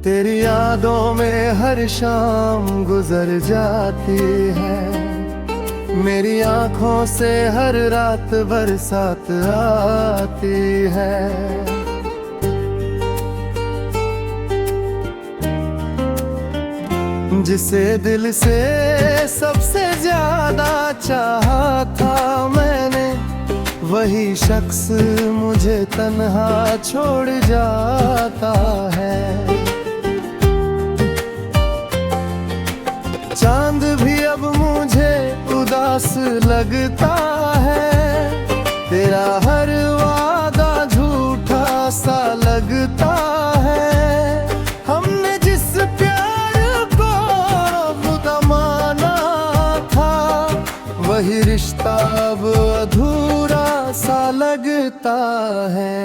तेरी यादों में हर शाम गुजर जाती है, मेरी आंखों से हर रात बरसात आती है। जिसे दिल से सबसे ज्यादा चाहा था मैंने, वही शख्स मुझे तन्हा छोड़ जाता है। चांद भी अब मुझे उदास लगता है, तेरा हर वादा झूठा सा लगता है। हमने जिस प्यार को खुदा माना था, वही रिश्ता अब अधूरा सा लगता है।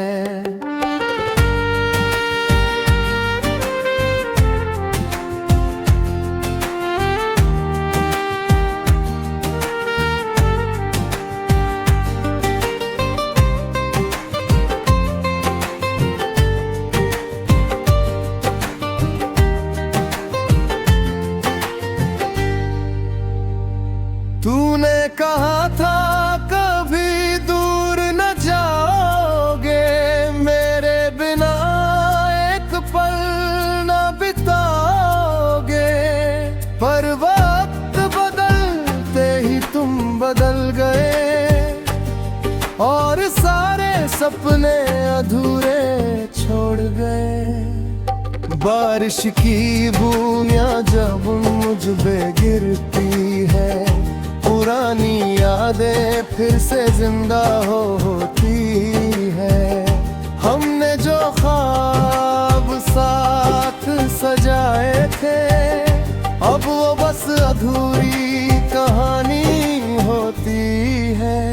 तूने कहा था कभी दूर न जाओगे, मेरे बिना एक पल न बिताओगे। पर वक्त बदलते ही तुम बदल गए, और सारे सपने अधूरे छोड़ गए। बारिश की बूंदियां जब मुझ पे गिरती है, पुरानी यादें फिर से जिंदा होती है। हमने जो ख्वाब साथ सजाए थे, अब वो बस अधूरी कहानी होती है।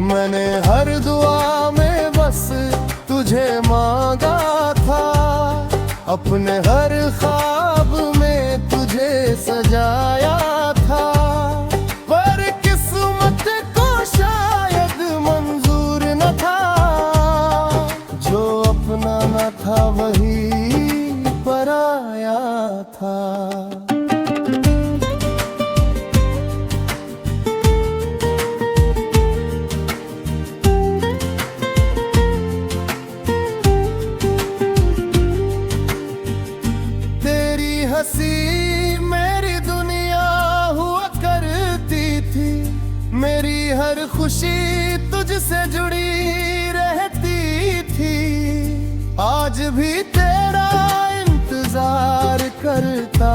मैंने हर दुआ में बस तुझे मांगा था, अपने हर ख्वाब में तुझे सजाया था। पर किस्मत को शायद मंजूर न था, जो अपना न था वही पराया था। हंसी मेरी दुनिया हुआ करती थी, मेरी हर खुशी तुझसे जुड़ी रहती थी। आज भी तेरा इंतजार करता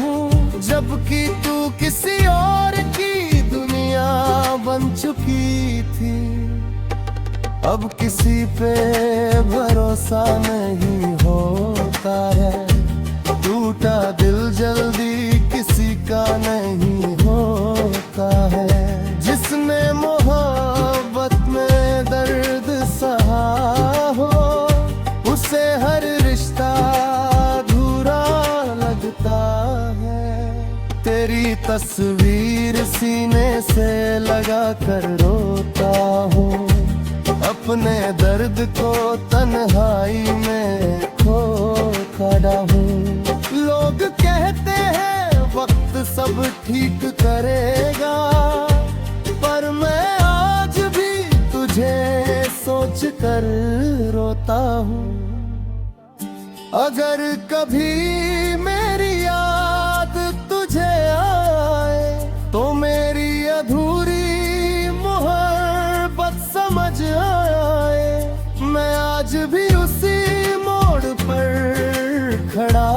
हूँ, जबकि तू किसी और की दुनिया बन चुकी थी। अब किसी पे भरोसा नहीं होता है, टूटा दिल जल्दी किसी का नहीं होता है। जिसने मोहब्बत में दर्द सहा हो, उसे हर रिश्ता अधूरा लगता है। तेरी तस्वीर सीने से लगा कर रोता हूँ, अपने दर्द को तन्हाई में खो खड़ा हूँ। लोग कहते हैं वक्त सब ठीक करेगा, पर मैं आज भी तुझे सोच कर रोता हूँ। अगर कभी मेरी याद तुझे आए, तो मेरी अधूरी मोहब्बत समझ आए। मैं आज भी उसी मोड़ पर खड़ा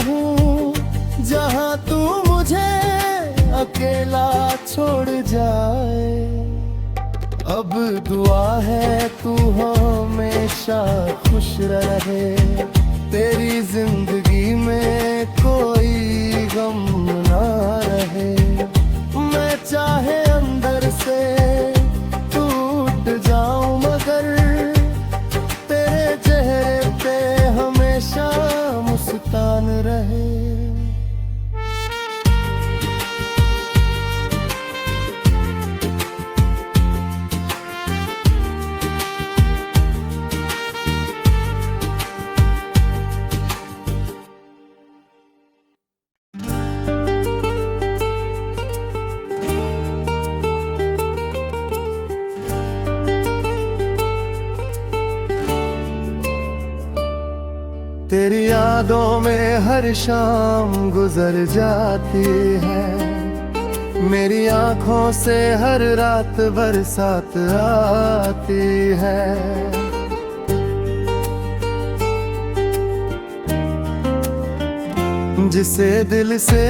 हूँ, जहाँ तू मुझे अकेला छोड़ जाए। अब दुआ है तू हमेशा खुश रहे, तेरी जिंदगी में कोई गम ना रहे। मैं चाहे अंदर से टूट जाऊं, मगर तेरे चेहरे पे हमेशा मुस्कान रहे। तेरी यादों में हर शाम गुजर जाती है, मेरी आंखों से हर रात बरसात आती है। जिसे दिल से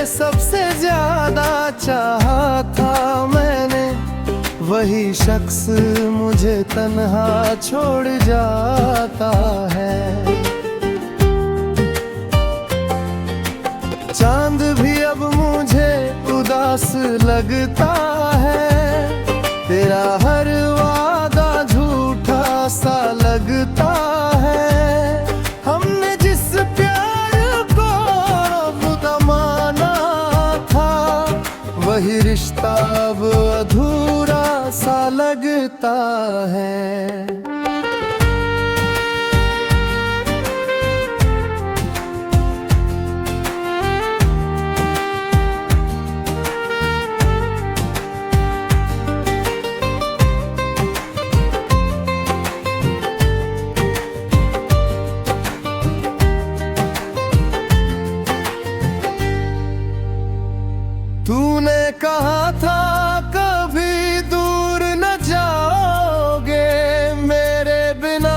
सबसे ज्यादा चाहा था मैंने, वही शख्स मुझे तन्हा छोड़ जाता है। चांद भी अब मुझे उदास लगता है, तेरा हर वादा झूठा सा लगता है। हमने जिस प्यार को रब माना था, वही रिश्ता अब अधूरा सा लगता है। तूने कहा था कभी दूर न जाओगे, मेरे बिना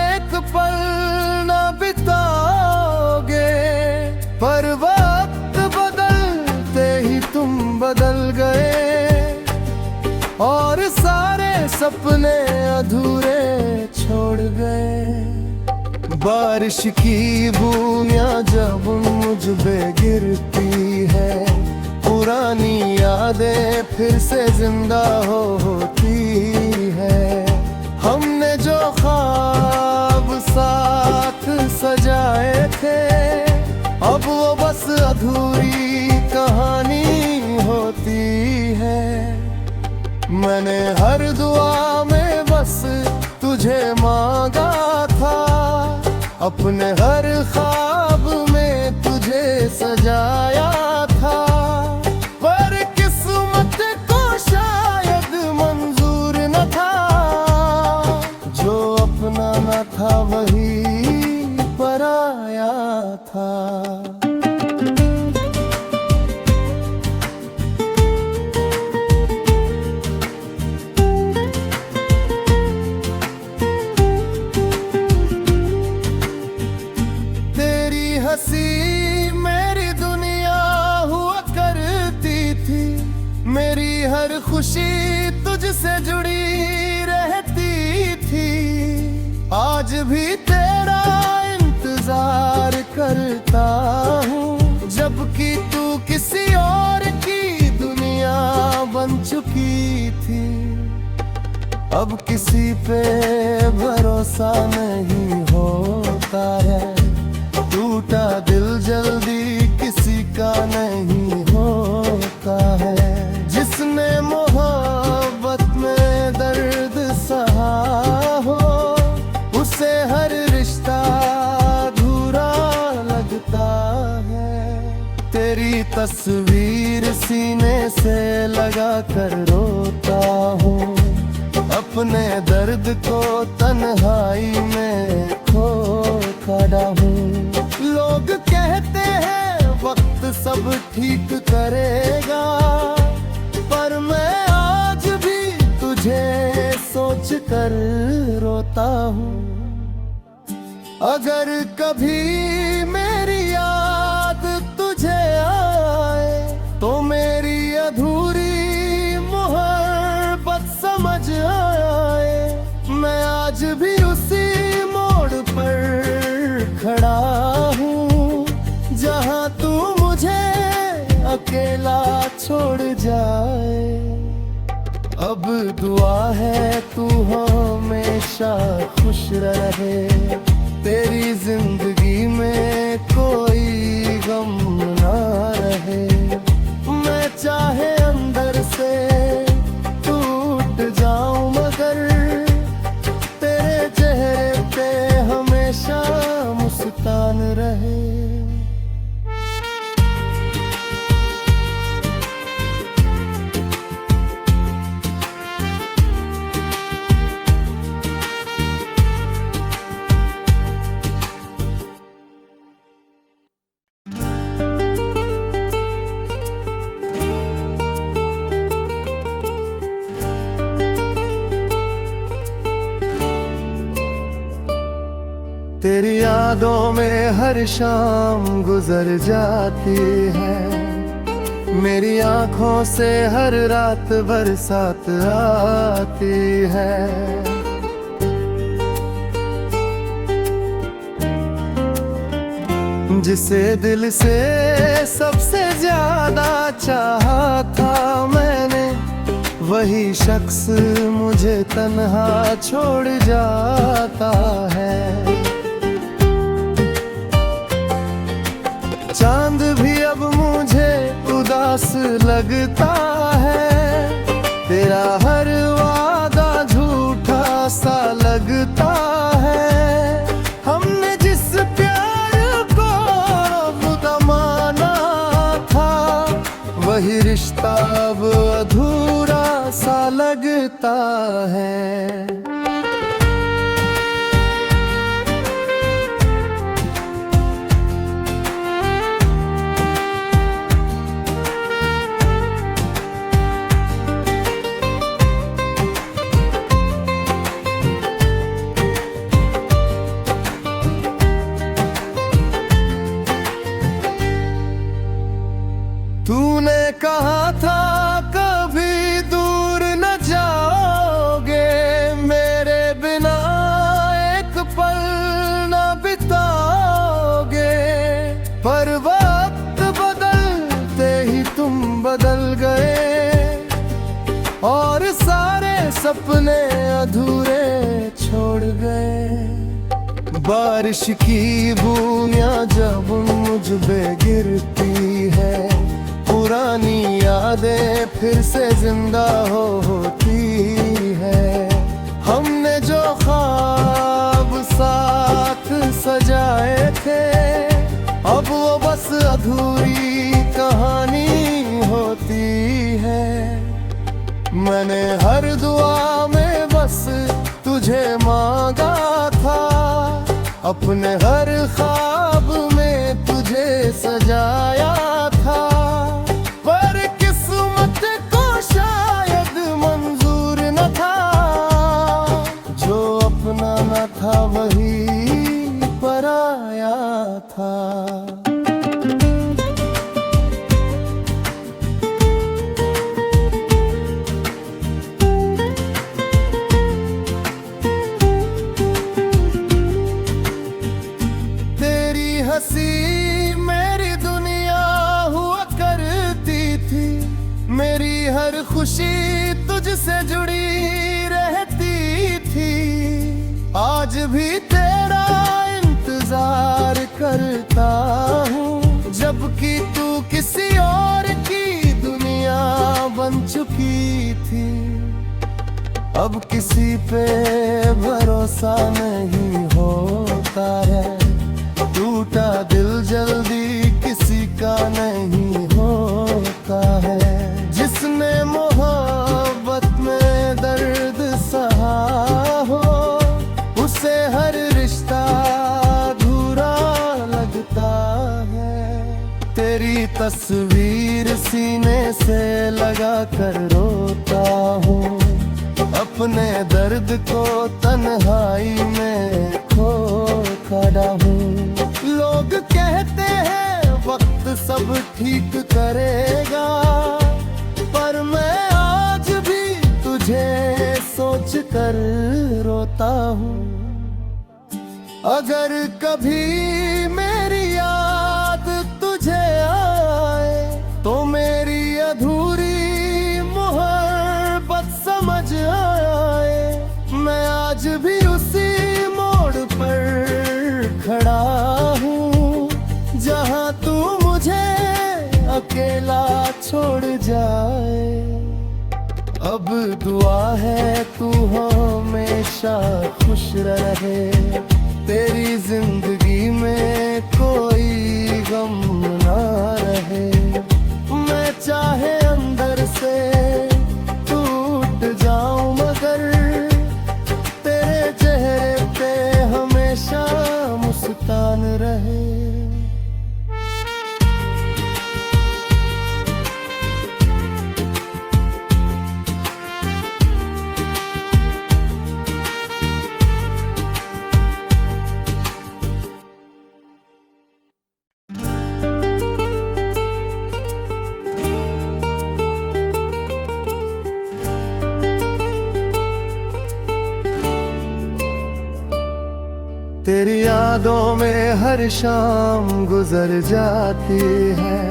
एक पल न बिताओगे। पर वक्त बदलते ही तुम बदल गए, और सारे सपने अधूरे छोड़ गए। बारिश की बूंदियां जब मुझ पे गिरती है, पुरानी यादें फिर से जिंदा होती है। हमने जो ख्वाब साथ सजाए थे, अब वो बस अधूरी कहानी होती है। मैंने हर दुआ में बस तुझे मांगा था, अपने हर ख्वाब में तुझे सजाया था। पर किस्मत को शायद मंजूर न था, जो अपना न था वही पराया था। हंसी मेरी दुनिया हुआ करती थी, मेरी हर खुशी तुझसे जुड़ी रहती थी। आज भी तेरा इंतजार करता हूँ, जबकि तू किसी और की दुनिया बन चुकी थी। अब किसी पे भरोसा नहीं होता है, टूटा दिल जल्दी किसी का नहीं होता है। जिसने मोहब्बत में दर्द सहा हो, उसे हर रिश्ता अधूरा लगता है। तेरी तस्वीर सीने से लगा कर रोता हूँ, अपने दर्द को तन्हाई में खो खड़ा हूँ। लोग कहते हैं वक्त सब ठीक करेगा, पर मैं आज भी तुझे सोच कर रोता हूँ। अगर कभी मेरी याद तुझे आए, तो मेरी अधूरी मोहब्बत समझ आए। मैं आज भी उसी मोड़ पर खड़ा हूँ, जहाँ तू मुझे अकेला छोड़ जाए। अब दुआ है तू हमेशा खुश रहे, तेरी जिंदगी में कोई गम ना रहे। मैं चाहे अंदर से टूट जाऊं, मगर तेरे चेहरे पे हमेशा मुस्कान रहे। तेरी यादों में हर शाम गुजर जाती है, मेरी आंखों से हर रात बरसात आती है। जिसे दिल से सबसे ज्यादा चाहा था मैंने, वही शख्स मुझे तन्हा छोड़ जाता है। चांद भी अब मुझे उदास लगता है, तेरा हर वादा झूठा सा लगता है। हमने जिस प्यार को खुदा माना था, वही रिश्ता अब अधूरा सा लगता है। तूने कहा था कभी दूर न जाओगे, मेरे बिना एक पल न बिताओगे। पर वक्त बदलते ही तुम बदल गए, और सारे सपने अधूरे छोड़ गए। बारिश की बूंदियां जब मुझ पे गिरती है, पुरानी यादें फिर से जिंदा होती है। हमने जो ख्वाब साथ सजाए थे, अब वो बस अधूरी कहानी होती है। मैंने हर दुआ में बस तुझे मांगा था, अपने हर ख्वाब में तुझे सजाया था। पर किस्मत को शायद मंजूर न था, जो अपना न था वही पराया था। हंसी मेरी दुनिया हुआ करती थी, मेरी हर खुशी तुझसे जुड़ी रहती थी। आज भी तेरा इंतजार करता हूँ, जबकि तू किसी और की दुनिया बन चुकी थी। अब किसी पे भरोसा नहीं होता है, टूटा दिल जल्दी किसी का नहीं होता है। जिसने मोहब्बत में दर्द सहा हो, उसे हर रिश्ता अधूरा लगता है। तेरी तस्वीर सीने से लगा कर रोता हूँ, अपने दर्द को तन्हाई में खो खड़ा हूँ। लोग कहते हैं वक्त सब ठीक करेगा, पर मैं आज भी तुझे सोच कर रोता हूँ। अगर कभी मेरी याद तुझे आए, तो मेरी अधूरी मोहब्बत समझ आए। मैं आज भी उसी मोड़ पर खड़ा हूँ, जहाँ तू मुझे अकेला छोड़ जाए। अब दुआ है तू हमेशा खुश रहे, तेरी जिंदगी में कोई गम ना रहे। मैं चाहे अंदर से टूट जाऊं, मगर तेरे चेहरे पे हमेशा मुस्कान रहे। यादों में हर शाम गुजर जाती है,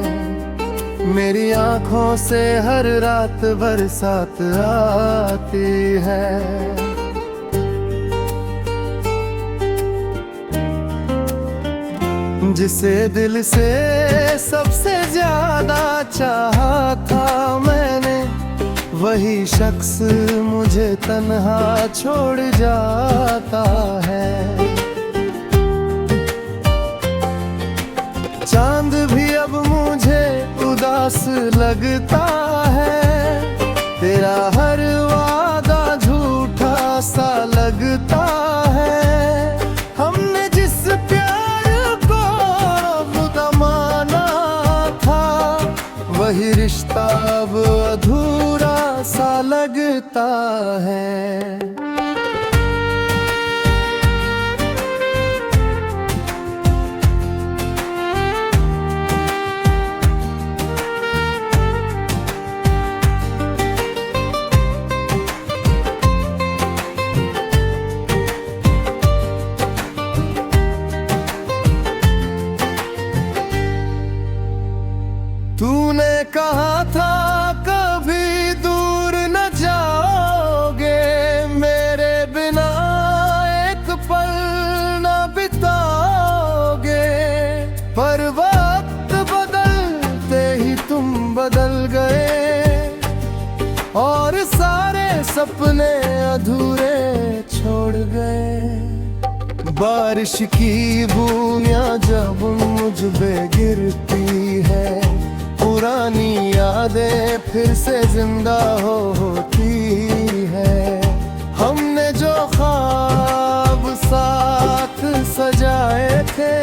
मेरी आंखों से हर रात बरसात आती है। जिसे दिल से सबसे ज्यादा चाहा था मैंने, वही शख्स मुझे तन्हा छोड़ जाता है। चांद भी अब मुझे उदास लगता है, तेरा हर वादा झूठा सा लगता है। हमने जिस प्यार को खुदा माना था, वही रिश्ता अब अधूरा सा लगता है। तूने कहा था कभी दूर न जाओगे, मेरे बिना एक पल न बिताओगे। पर वक्त बदलते ही तुम बदल गए, और सारे सपने अधूरे छोड़ गए। बारिश की बूंदियां जब मुझ पे गिरती है, पुरानी यादें फिर से जिंदा होती है। हमने जो ख्वाब साथ सजाए थे,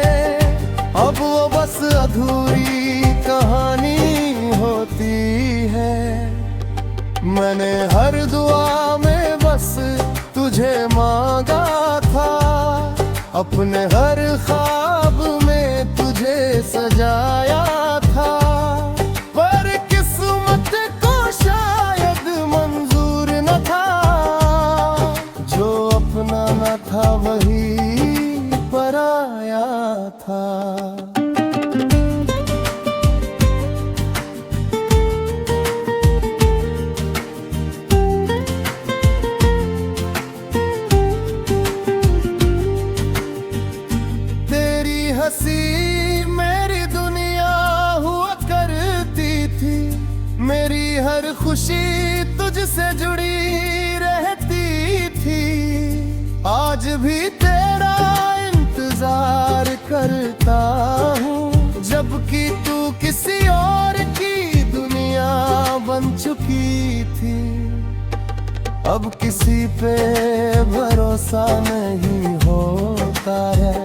अब वो बस अधूरी कहानी होती है। मैंने हर दुआ में बस तुझे मांगा था, अपने हर ख्वाब में तुझे सजाया था। पर किस्मत को शायद मंजूर न था, जो अपना न था वही पराया था। हंसी मेरी दुनिया हुआ करती थी, मेरी हर खुशी तुझसे जुड़ी रहती थी। आज भी तेरा इंतजार करता हूँ, जबकि तू किसी और की दुनिया बन चुकी थी। अब किसी पे भरोसा नहीं होता है,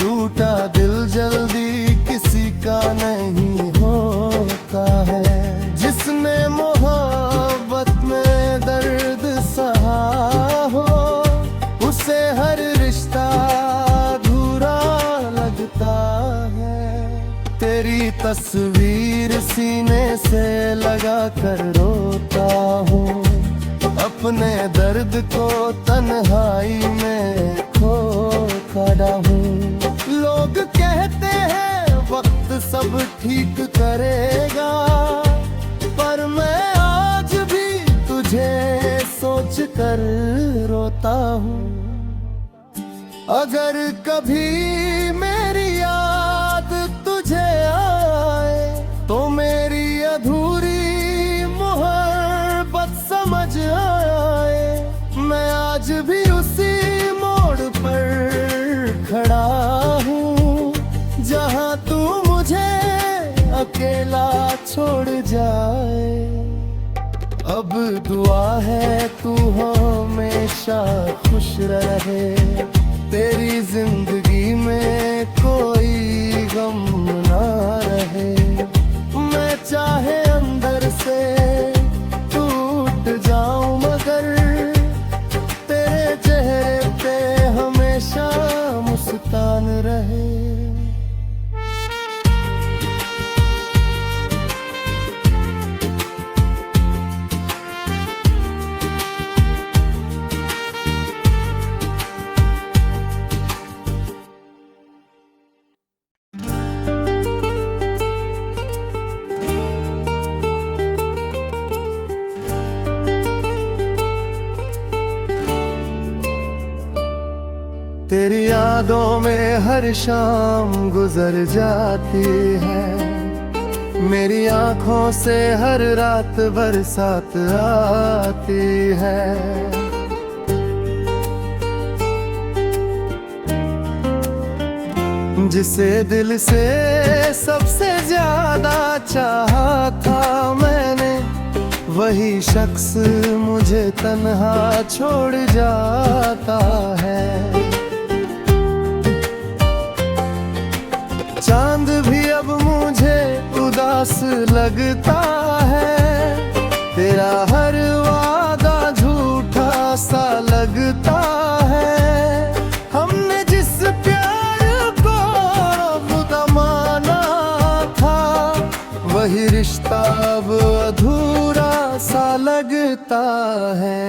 टूटा दिल जल्दी किसी का नहीं होता है। जिसने मोहब्बत में दर्द सहा हो, उसे हर रिश्ता अधूरा लगता है। तेरी तस्वीर सीने से लगा कर रोता हूँ, अपने दर्द को तन्हाई में खो खड़ा हूँ। लोग कहते हैं वक्त सब ठीक करेगा, पर मैं आज भी तुझे सोच कर रोता हूँ। अगर कभी मेरी याद तुझे आए, तो मेरी अधूरी मोहब्बत समझ आए। मैं आज भी उसी मोड़ पर खड़ा हूँ, जहाँ तू मुझे अकेला छोड़ जाए। अब दुआ है तू हमेशा खुश रहे, तेरी जिंदगी में कोई गम ना रहे। मैं चाहे अंदर से टूट जाऊं, मगर तेरे चेहरे पे हमेशा मुस्कान रहे। तेरी यादों में हर शाम गुजर जाती है, मेरी आंखों से हर रात बरसात आती है। जिसे दिल से सबसे ज्यादा चाहा था मैंने, वही शख्स मुझे तन्हा छोड़ जाता है। चांद भी अब मुझे उदास लगता है, तेरा हर वादा झूठा सा लगता है। हमने जिस प्यार को खुदा माना था, वही रिश्ता अब अधूरा सा लगता है।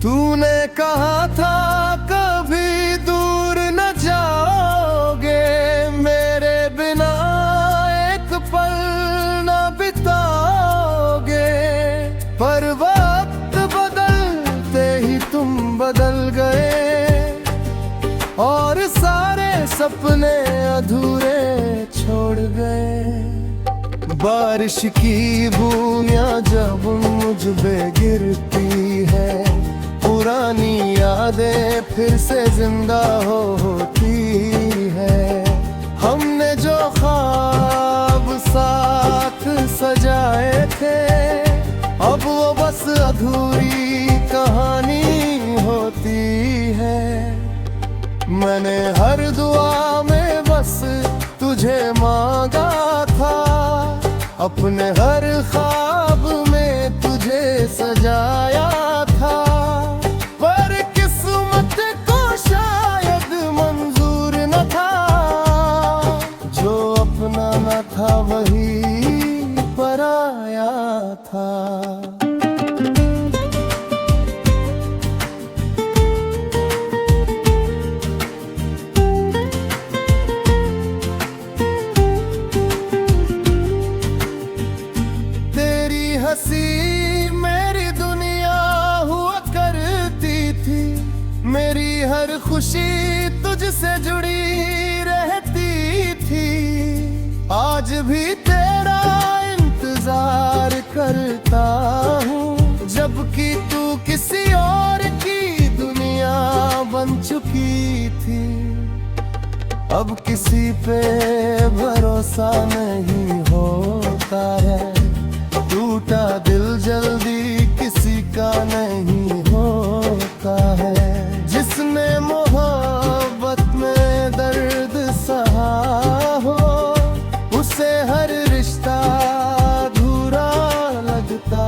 तूने कहा था कभी दूर न जाओगे, मेरे बिना एक पल न बिताओगे। पर वक्त बदलते ही तुम बदल गए, और सारे सपने अधूरे छोड़ गए। बारिश की बूंदियां जब मुझ पे गिरती है, पुरानी यादें फिर से जिंदा होती है। हमने जो ख्वाब साथ सजाए थे, अब वो बस अधूरी कहानी होती है। मैंने हर दुआ में बस तुझे मांगा था, अपने हर ख्वाब में तुझे सजाया था। पर किस्मत को शायद मंजूर न था, जो अपना न था वही पराया था। हंसी मेरी दुनिया हुआ करती थी, मेरी हर खुशी तुझसे जुड़ी रहती थी। आज भी तेरा इंतजार करता हूँ, जबकि तू किसी और की दुनिया बन चुकी थी। अब किसी पे भरोसा नहीं होता है, टूटा दिल जल्दी किसी का नहीं होता है। जिसने मोहब्बत में दर्द सहा हो, उसे हर रिश्ता अधूरा लगता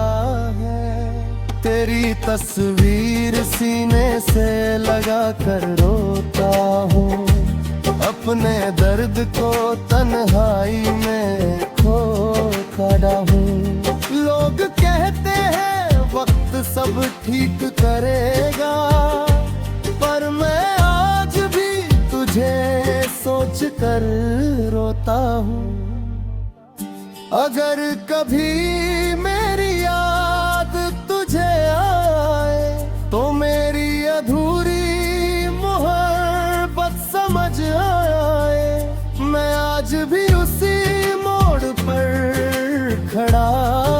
है। तेरी तस्वीर सीने से लगा कर रोता हूँ, अपने दर्द को तन्हाई में खो खड़ा हूँ। लोग कहते हैं वक्त सब ठीक करेगा, पर मैं आज भी तुझे सोच कर रोता हूँ। अगर कभी मेरी याद तुझे आए, तो मेरी अधूरी मोहब्बत समझ आए। मैं आज भी उसी मोड़ पर खड़ा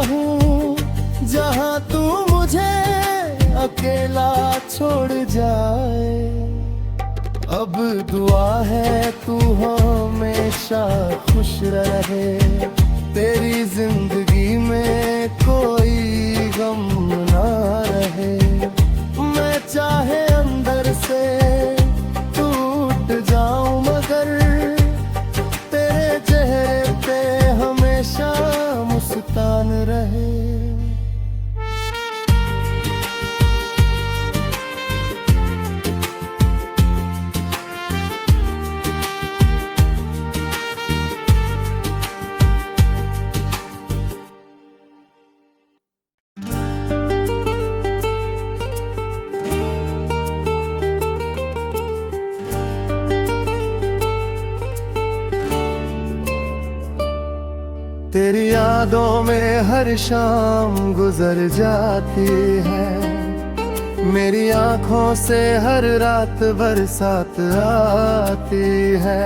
हूँ, जहाँ तू मुझे अकेला छोड़ जाए। अब दुआ है तू हमेशा खुश रहे, तेरी जिंदगी में कोई गम ना रहे। मैं चाहे अंदर से टूट जाऊं, मगर तेरे चेहरे पे हमेशा मुस्कान रहे। तेरी यादों में हर शाम गुजर जाती है, मेरी आंखों से हर रात बरसात आती है।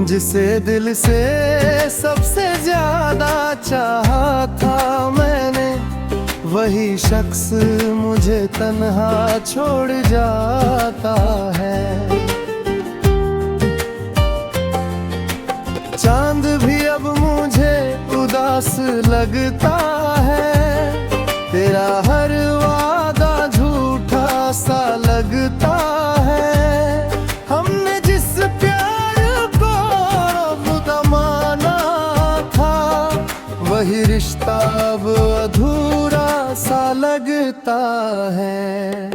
जिसे दिल से सबसे ज्यादा चाहा था मैंने, वही शख्स मुझे तन्हा छोड़ जाता है। चांद भी अब मुझे उदास लगता है, तेरा हर वादा झूठा सा लगता है। हमने जिस प्यार को खुदा माना था, वही रिश्ता अब अधूरा सा लगता है।